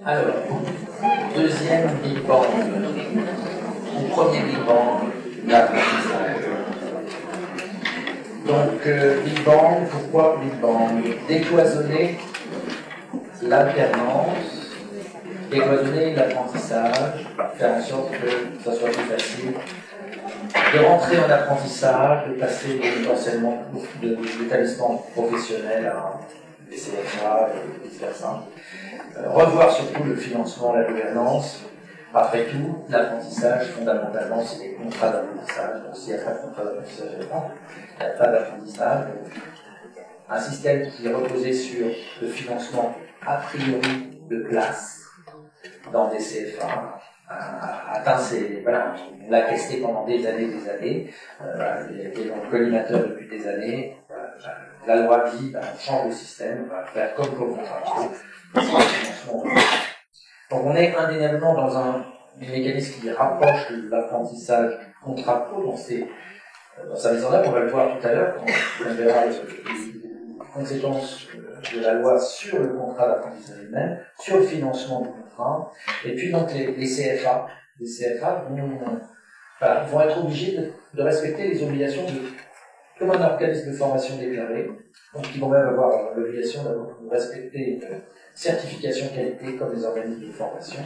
Alors, deuxième Big Bang, ou premier Big Bang d'apprentissage. Donc, Big Bang, pourquoi Big Bang? Décloisonner l'alternance, décloisonner l'apprentissage, faire en sorte que ça soit plus facile de rentrer en apprentissage, de passer potentiellement d'établissement professionnel à des CFA et vice-versa. Revoir surtout le financement, la gouvernance. Après tout, l'apprentissage, fondamentalement, c'est des contrats d'apprentissage. Donc s'il n'y a pas de contrat d'apprentissage, il n'y a pas d'apprentissage. Un système qui est reposé sur le financement a priori de place dans des CFA atteint ses... Voilà, on l'a testé pendant des années, il a été dans le collimateur depuis des années. La loi dit, on change le système, on va faire comme pour le contrat pro. Donc on est indéniablement dans un mécanisme qui rapproche l'apprentissage du contrat pro dans sa mise en œuvre. On va le voir tout à l'heure quand on verra les conséquences de la loi sur le contrat d'apprentissage lui-même, sur le financement du contrat. Et puis donc les CFA. Les CFA vont être obligés de respecter les obligations comme un organisme de formation déclaré. Donc ils vont même avoir l'obligation de respecter une certification qualité comme les organismes de formation.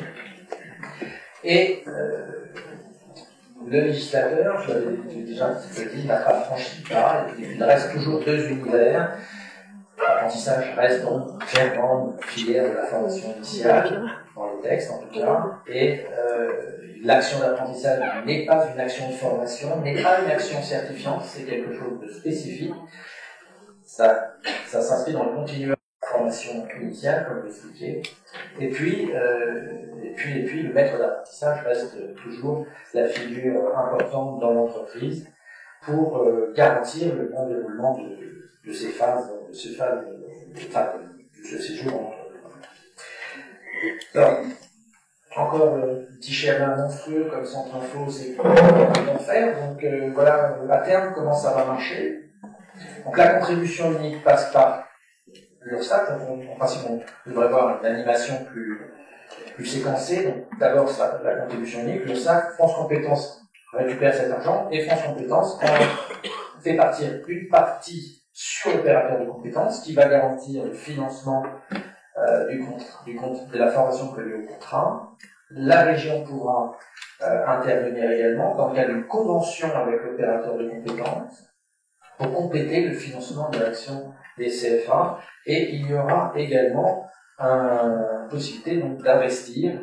Et le législateur, je l'avais déjà dit, n'a pas franchi le pas. Il reste toujours deux univers. L'apprentissage reste donc clairement une filière de la formation initiale, dans les textes en tout cas, et l'action d'apprentissage n'est pas une action de formation, n'est pas une action certifiante, c'est quelque chose de spécifique. Ça s'inscrit dans le continuum de la formation initiale, comme je l'expliquais. Et puis, le maître d'apprentissage reste toujours la figure importante dans l'entreprise pour garantir le bon déroulement de ces phases, de ces jours en entreprise. Alors, encore un petit schéma monstrueux comme Centre Info, c'est comment faire. Donc voilà, à terme, comment ça va marcher. Donc la contribution unique passe par l'URSSAF. En principe, on devrait avoir une animation plus séquencée. Donc d'abord, la contribution unique, l'URSSAF, France Compétences récupère cet argent, et France Compétences fait partir une partie sur l'opérateur de compétences qui va garantir le financement de la formation prévue au contrat. La région pourra intervenir également dans le cas d'une convention avec l'opérateur de compétences pour compléter le financement de l'action des CFA, et il y aura également une possibilité d'investir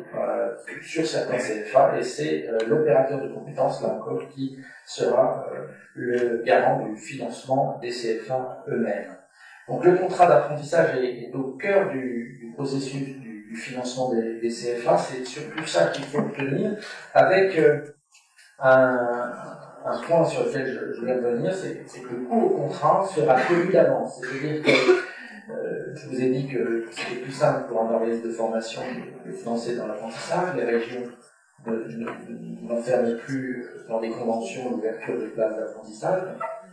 sur certains CFA, et c'est l'opérateur de compétences, là encore, qui sera le garant du financement des CFA eux-mêmes. Donc le contrat d'apprentissage est au cœur du processus du financement des CFA. C'est surtout ça qu'il faut obtenir, avec un point sur lequel je vais revenir, c'est que le coût au contrat sera connu d'avance. C'est-à-dire que je vous ai dit que c'était plus simple pour un organisme de formation de financer dans l'apprentissage. Les régions n'enferment plus dans des conventions d'ouverture de places d'apprentissage.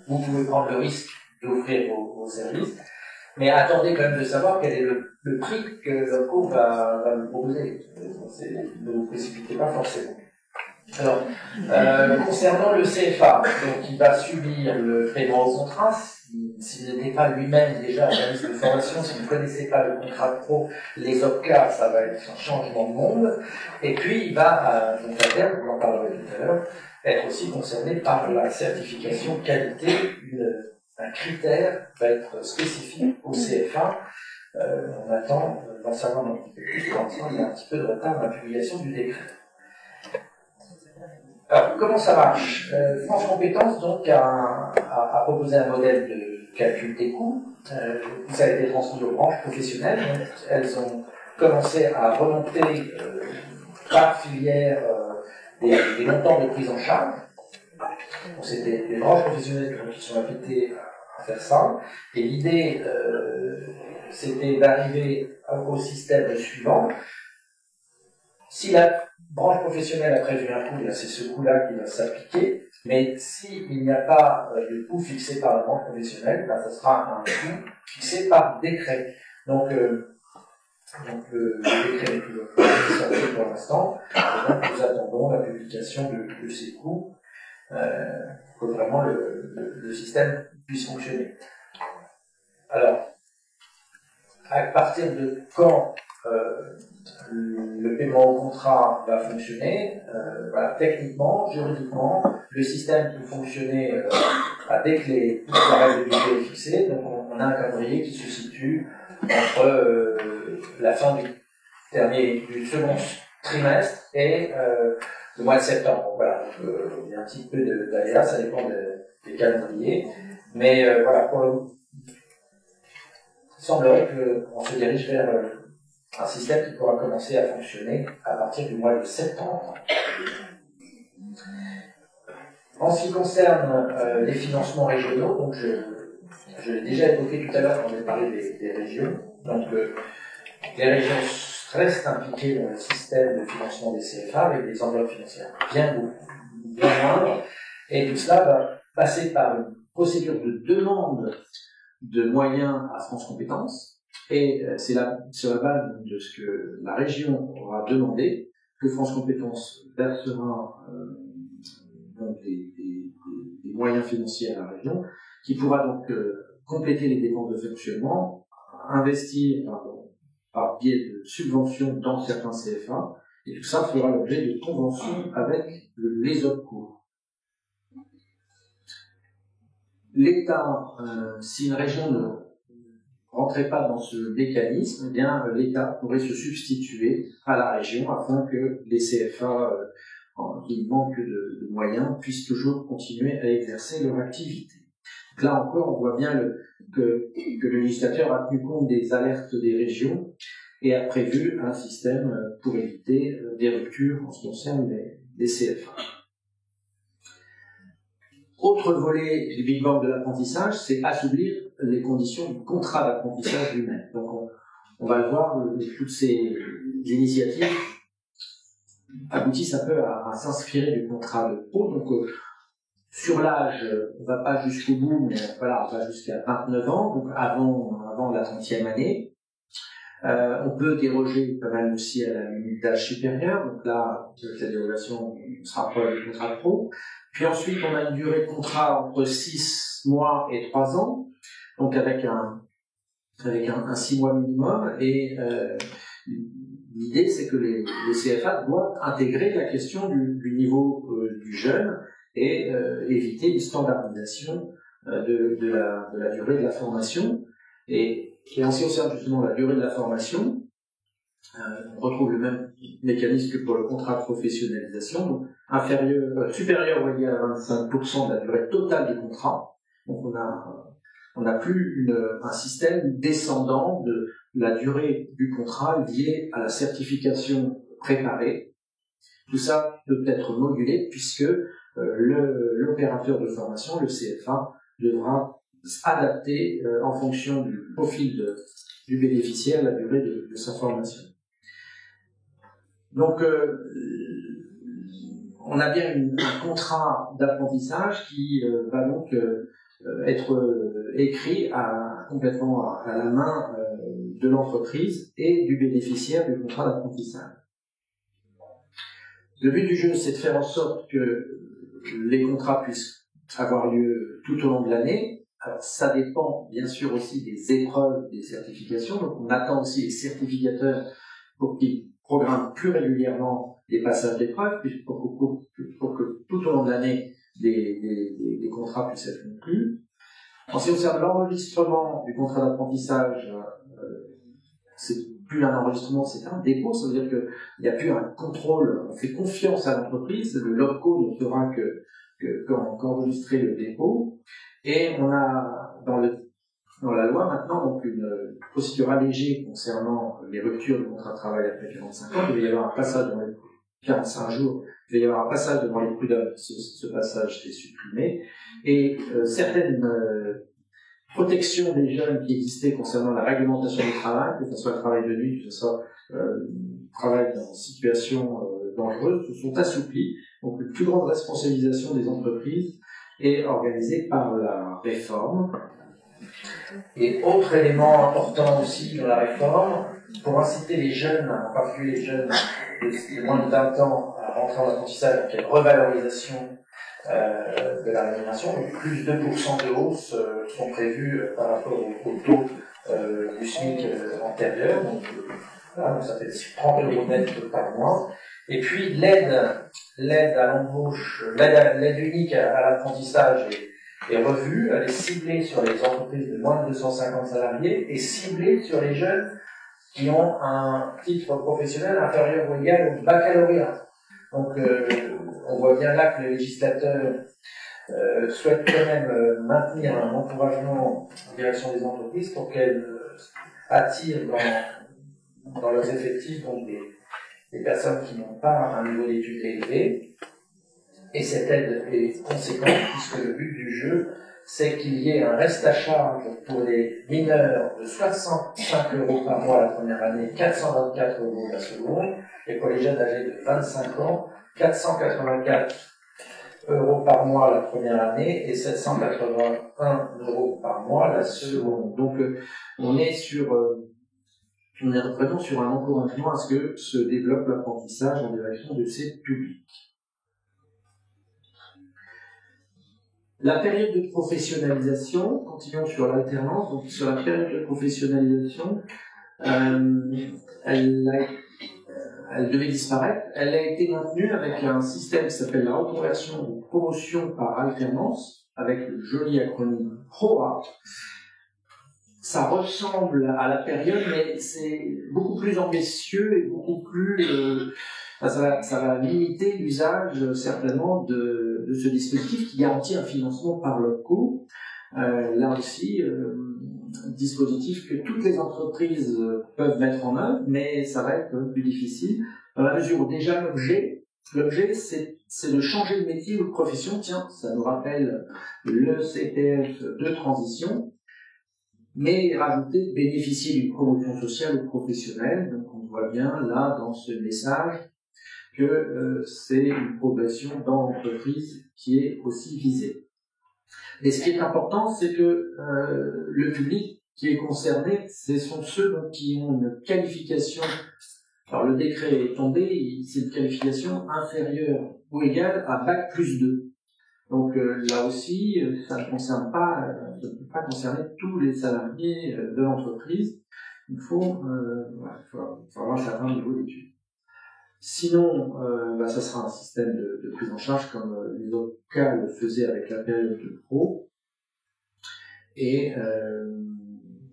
Vous pouvez prendre le risque d'offrir vos services, mais attendez quand même de savoir quel est le prix que le cours va vous proposer. Ne vous précipitez pas forcément. Alors, concernant le CFA, donc il va subir le paiement au contrat. S'il n'était pas lui-même déjà organisme de formation, si vous ne connaissez pas le contrat pro, les OPCA, ça va être un changement de monde. Et puis il va, donc à terme, vous en parlerez tout à l'heure, être aussi concerné par la certification qualité. Un critère va être spécifique au CFA. On attend d'en savoir un petit peu plus. Pour l'instant, il y a un petit peu de retard dans la publication du décret. Alors, comment ça marche? France Compétences donc a proposé un modèle de calcul des coûts. Ça a été transmis aux branches professionnelles. Donc, elles ont commencé à remonter par filière des montants de prise en charge. Donc, c'était les branches professionnelles qui sont invitées à faire ça. Et l'idée, c'était d'arriver au système suivant. Si la branche professionnelle a prévu un coût, c'est ce coût-là qui va s'appliquer. Mais s'il n'y a pas de coût fixé par la branche professionnelle, ça sera un coût fixé par décret. Donc, Donc le décret n'est toujours pas sorti pour l'instant, et donc nous attendons la publication de ces coûts pour que vraiment le système puisse fonctionner. Alors, à partir de quand le paiement au contrat va fonctionner, voilà, techniquement, juridiquement, le système peut fonctionner dès que toute la règle du budget est fixée. Donc on a un calendrier qui se situe entre la fin du second trimestre et le mois de septembre. Donc, voilà, il y a un petit peu d'aléas, ça dépend des calendriers. Mais voilà, il semblerait qu'on se dirige vers un système qui pourra commencer à fonctionner à partir du mois de septembre. En ce qui concerne les financements régionaux, donc je l'ai déjà évoqué tout à l'heure quand j'ai parlé des régions. Donc les régions restent impliquées dans le système de financement des CFA avec des enveloppes financières bien moindres, et tout cela va passer par une procédure de demande de moyens à France Compétences, et c'est sur la base de ce que la région aura demandé que France Compétences versera donc des moyens financiers à la région, qui pourra donc compléter les dépenses de fonctionnement, investir par biais de subventions dans certains CFA, et tout ça fera l'objet de conventions avec les OPCO. L'État, si une région ne rentrait pas dans ce mécanisme, eh bien l'État pourrait se substituer à la région afin que les CFA qui manquent de moyens puissent toujours continuer à exercer leur activité. Donc là encore, on voit bien que le législateur a tenu compte des alertes des régions et a prévu un système pour éviter des ruptures en ce qui concerne les CFA. Autre volet du Big Bang de l'apprentissage, c'est assouplir les conditions du contrat d'apprentissage lui-même. Donc on va le voir, toutes ces initiatives aboutissent un peu à s'inspirer du contrat de Pau. Donc sur l'âge, on ne va pas jusqu'au bout, mais voilà, on va jusqu'à 29 ans, donc avant la 30e année. On peut déroger pas mal aussi à la limite d'âge supérieur, donc là, cette dérogation sera pas du contrat de pro. Puis ensuite, on a une durée de contrat entre 6 mois et 3 ans, donc avec un 6 mois minimum, et l'idée, c'est que les CFA doivent intégrer la question du niveau du jeune et éviter une standardisation de la durée de la formation. Et en ce qui concerne justement la durée de la formation, on retrouve le même mécanisme que pour le contrat de professionnalisation, donc supérieur ou égal à 25% de la durée totale du contrat. Donc on n'a plus un système descendant de la durée du contrat liée à la certification préparée. Tout ça peut être modulé puisque l'opérateur de formation, le CFA, devra adapter en fonction du profil du bénéficiaire la durée de sa formation. Donc, on a bien un contrat d'apprentissage qui va donc être écrit complètement à la main de l'entreprise et du bénéficiaire du contrat d'apprentissage. Le but du jeu, c'est de faire en sorte que les contrats puissent avoir lieu tout au long de l'année. Alors, ça dépend bien sûr aussi des épreuves, des certifications. Donc, on attend aussi les certificateurs pour qu'ils programment plus régulièrement les passages d'épreuves, pour que tout au long de l'année, des contrats puissent être conclus. En ce qui concerne l'enregistrement du contrat d'apprentissage, c'est plus un enregistrement, c'est un dépôt. Ça veut dire qu'il n'y a plus un contrôle, on fait confiance à l'entreprise, le LOPCO ne fera qu'enregistrer le dépôt. Et on a dans la loi maintenant donc une procédure allégée concernant les ruptures du contrat de travail après 45 ans. Il va y avoir un passage dans les 45 jours, il va y avoir un passage devant les prud'hommes, ce passage est supprimé. Et certaines protections des jeunes qui existaient concernant la réglementation du travail, que ce soit le travail de nuit, que ce soit le travail dans situation dangereuse, se sont assouplies. Donc une plus grande responsabilisation des entreprises est organisée par la réforme. Et autre élément important aussi dans la réforme, pour inciter les jeunes, en particulier les jeunes de moins de 20 ans, à rentrer en apprentissage, donc il y a une revalorisation de la rémunération, donc plus 2% de hausse sont prévus par rapport au taux du SMIC antérieur, donc, voilà, donc ça fait 30 € net par mois. Et puis l'aide à l'embauche, l'aide unique à l'apprentissage est revue, elle est ciblée sur les entreprises de moins de 250 salariés et ciblée sur les jeunes qui ont un titre professionnel inférieur ou égal au baccalauréat. Donc on voit bien là que le législateur souhaite quand même maintenir un encouragement en direction des entreprises pour qu'elles attirent dans leurs effectifs donc des personnes qui n'ont pas un niveau d'études élevé. Et cette aide est conséquente puisque le but du jeu, c'est qu'il y ait un reste à charge pour les mineurs de 65 € par mois la première année, 424 € la seconde, et pour les jeunes âgés de 25 ans, 484 € par mois la première année et 781 € par mois la seconde. Donc on est vraiment sur un encouragement à ce que se développe l'apprentissage en direction de ces publics. La période de professionnalisation, continuons sur l'alternance, donc sur la période de professionnalisation, elle devait disparaître. Elle a été maintenue avec un système qui s'appelle la reconversion ou promotion par alternance, avec le joli acronyme PROA. Ça ressemble à la période, mais c'est beaucoup plus ambitieux et beaucoup plus... ça va limiter l'usage, certainement, de ce dispositif qui garantit un financement par le coût. Là aussi, dispositif que toutes les entreprises peuvent mettre en œuvre, mais ça va être plus difficile, dans la mesure où déjà l'objet, c'est de changer de métier ou de profession. Tiens, ça nous rappelle le CPF de transition, mais rajouter bénéficier d'une promotion sociale ou professionnelle. Donc on voit bien là dans ce message que c'est une progression dans l'entreprise qui est aussi visée. Et ce qui est important, c'est que le public qui est concerné, ce sont ceux donc, qui ont une qualification. Alors le décret est tombé, c'est une qualification inférieure ou égale à Bac plus 2. Donc là aussi, ça ne concerne pas, ça ne peut pas concerner tous les salariés de l'entreprise. Il faut avoir un certain niveau d'études. Sinon, ça sera un système de prise en charge comme les autres cas le faisaient avec la période de pro. Et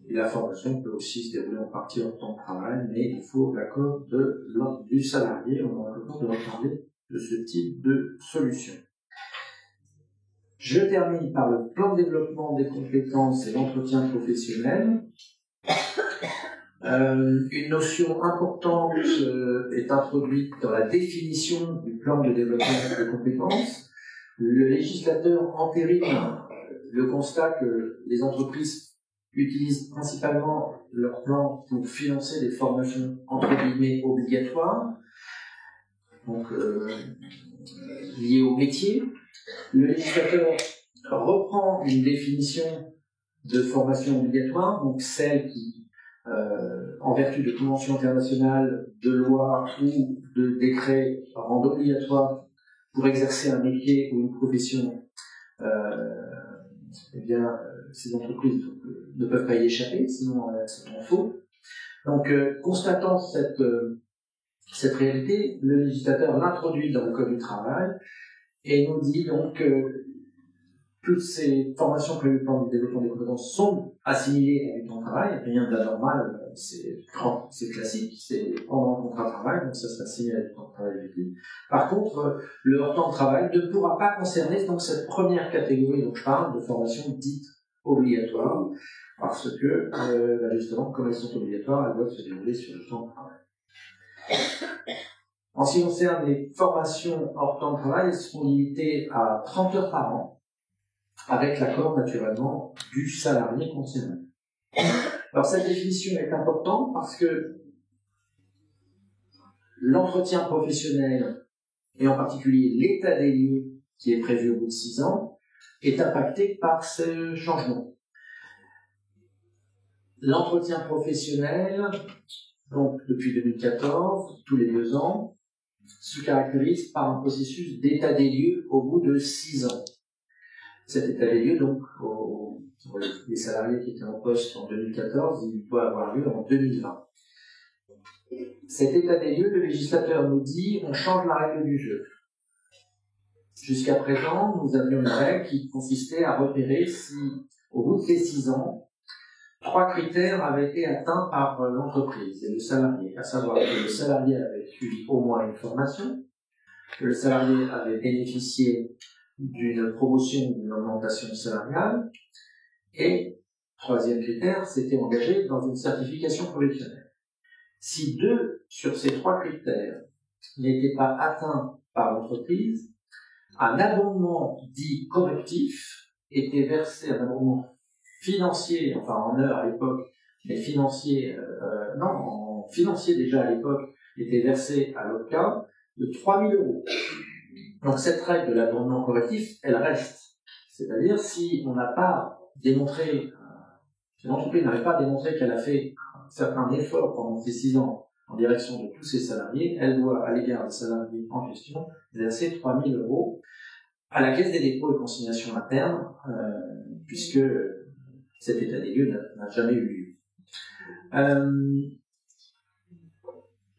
la formation peut aussi se dérouler en partie en temps de travail, mais il faut l'accord du salarié. On aura le temps de reparler de ce type de solution. Je termine par le plan de développement des compétences et l'entretien professionnel. Une notion importante est introduite dans la définition du plan de développement des compétences. Le législateur entérine le constat que les entreprises utilisent principalement leur plan pour financer des formations entre guillemets obligatoires, donc liées au métier. Le législateur reprend une définition de formation obligatoire, donc celle qui en vertu de conventions internationales, de lois ou de décrets rendent obligatoire pour exercer un métier ou une profession, ces entreprises ne peuvent pas y échapper, sinon elles sont en faux. Donc, constatant cette réalité, le législateur l'introduit dans le Code du travail et nous dit donc que toutes ces formations prévues par le développement des compétences sont assimilées avec le temps de travail, rien d'anormal, c'est classique, c'est pendant le contrat de travail, donc ça s'assimile avec le temps de travail effectif. Par contre, le hors-temps de travail ne pourra pas concerner donc cette première catégorie dont je parle, de formation dite obligatoire, parce que, justement, comme elles sont obligatoires, elles doivent se dérouler sur le temps de travail. En ce qui concerne les formations hors temps de travail, elles seront limitées à 30 heures par an, avec l'accord naturellement du salarié concerné. Alors cette définition est importante parce que l'entretien professionnel, et en particulier l'état des lieux qui est prévu au bout de 6 ans, est impacté par ce changement. L'entretien professionnel, donc depuis 2014, tous les 2 ans, se caractérise par un processus d'état des lieux au bout de 6 ans. Cet état des lieux, donc, pour les salariés qui étaient en poste en 2014, il doit avoir lieu en 2020. Cet état des lieux, le législateur nous dit, on change la règle du jeu. Jusqu'à présent, nous avions une règle qui consistait à repérer si, au bout de ces 6 ans, 3 critères avaient été atteints par l'entreprise et le salarié, à savoir que le salarié avait suivi au moins une formation, que le salarié avait bénéficié d'une promotion ou d'une augmentation salariale, et, 3e critère, s'était engagé dans une certification professionnelle. Si 2 sur ces 3 critères n'étaient pas atteints par l'entreprise, un abondement dit correctif était versé, un abondement financier, enfin en heures à l'époque, mais financier, financier déjà à l'époque, était versé à l'OCA de 3 000 €. Donc cette règle de l'abondement correctif, elle reste. C'est-à-dire si on n'a pas démontré, si l'entreprise n'avait pas démontré qu'elle a fait un certain effort pendant ces 6 ans en direction de tous ses salariés, elle doit, à l'égard des salariés en question, verser 3 000 € à la Caisse des dépôts et consignations internes, puisque cet état des lieux n'a jamais eu lieu.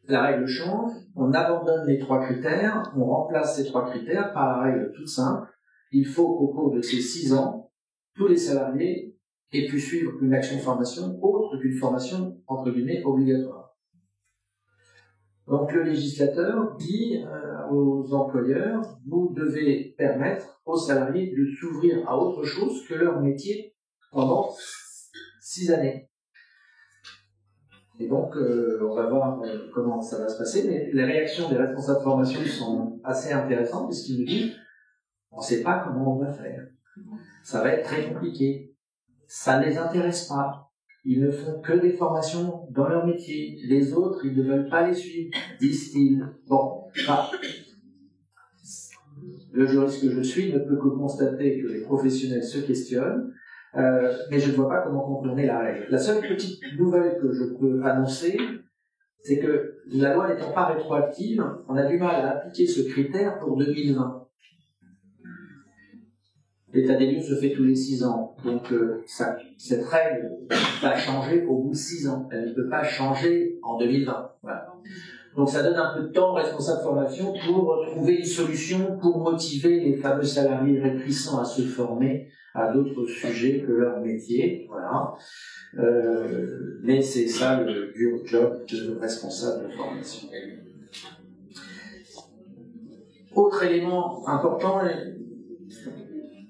La règle change, on abandonne les 3 critères, on remplace ces 3 critères par la règle toute simple. Il faut qu'au cours de ces 6 ans, tous les salariés aient pu suivre une action de formation autre qu'une formation, entre guillemets, obligatoire. Donc le législateur dit aux employeurs, vous devez permettre aux salariés de s'ouvrir à autre chose que leur métier pendant 6 années. Et donc, on va voir comment ça va se passer, mais les réactions des responsables de formation sont assez intéressantes, puisqu'ils nous disent, on ne sait pas comment on va faire. Ça va être très compliqué. Ça ne les intéresse pas. Ils ne font que des formations dans leur métier. Les autres, ils ne veulent pas les suivre, disent-ils. Bon, le juriste que je suis ne peut que constater que les professionnels se questionnent, mais je ne vois pas comment contourner la règle. La seule petite nouvelle que je peux annoncer, c'est que la loi n'étant pas rétroactive, on a du mal à appliquer ce critère pour 2020. L'état des lieux se fait tous les 6 ans, donc cette règle va changer au bout de 6 ans. Elle ne peut pas changer en 2020. Voilà. Donc ça donne un peu de temps aux responsables de formation pour trouver une solution pour motiver les fameux salariés réticents à se former à d'autres sujets que leur métier. Voilà. Mais c'est ça le dur job de responsable de formation. Autre élément important,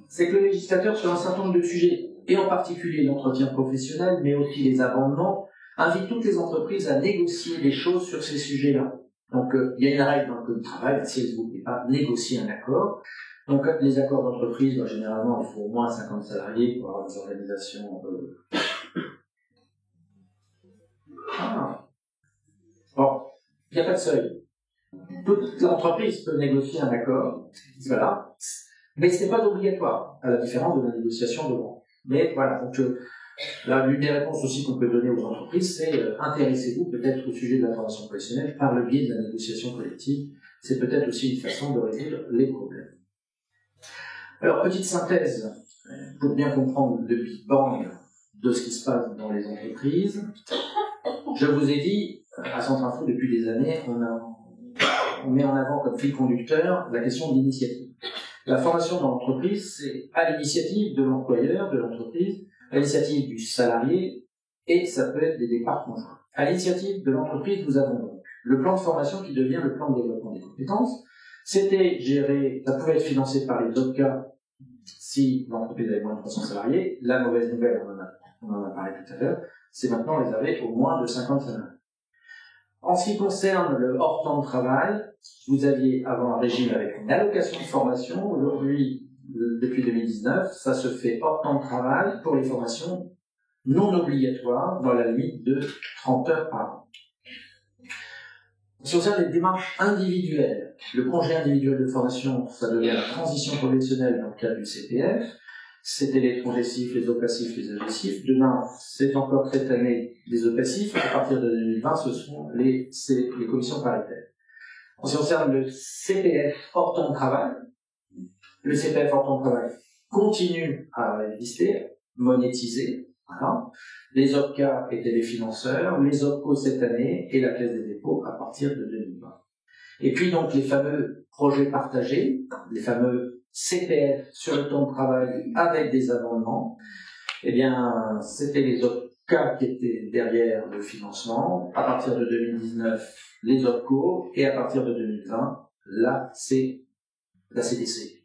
c'est que le législateur, sur un certain nombre de sujets, et en particulier l'entretien professionnel, mais aussi les abondements, invite toutes les entreprises à négocier des choses sur ces sujets-là. Donc, il y a une règle dans le code du travail, si vous ne pouvez pas négocier un accord. Donc, les accords d'entreprise, généralement, il faut au moins 50 salariés pour avoir des organisations. Bon, il n'y a pas de seuil. Toute l'entreprise peut négocier un accord, voilà. Mais ce n'est pas obligatoire, à la différence de la négociation de branche. Mais voilà, donc là, l'une des réponses aussi qu'on peut donner aux entreprises, c'est intéressez-vous peut-être au sujet de la formation professionnelle par le biais de la négociation collective. C'est peut-être aussi une façon de résoudre les problèmes. Alors, petite synthèse, pour bien comprendre le Big Bang de ce qui se passe dans les entreprises. Je vous ai dit, à Centre Info, depuis des années, on met en avant comme fil conducteur la question de l'initiative. La formation dans l'entreprise, c'est à l'initiative de l'employeur, de l'entreprise, à l'initiative du salarié, et ça peut être des départs conjoints. À l'initiative de l'entreprise, nous avons donc le plan de formation qui devient le plan de développement des compétences. C'était géré, ça pouvait être financé par les OCA si l'entreprise avait moins de 300 salariés. La mauvaise nouvelle, on en a parlé tout à l'heure, c'est maintenant les avait au moins de 50 salariés. En ce qui concerne le hors temps de travail, vous aviez avant un régime avec une allocation de formation. Aujourd'hui, depuis 2019, ça se fait hors temps de travail pour les formations non obligatoires dans la limite de 30 heures par an. Sur ça, les démarches individuelles, le congé individuel de formation, ça devient la transition professionnelle dans le cadre du CPF. c'était les transgessifs, les opassifs, les agressifs. Demain, c'est encore cette année les opassifs. À partir de 2020, ce sont les commissions paritaires. En ce qui concerne le CPF hors temps de travail, le CPF hors temps de travail continue à exister, monétisé. Voilà. Les OPCA étaient les financeurs, les OPCO cette année et la Caisse des dépôts à partir de 2020. Et puis donc les fameux projets partagés, les fameux CPF sur le temps de travail avec des abondements, eh bien c'était les OPCA qui étaient derrière le financement. À partir de 2019, les OPCO et à partir de 2020, la CDC.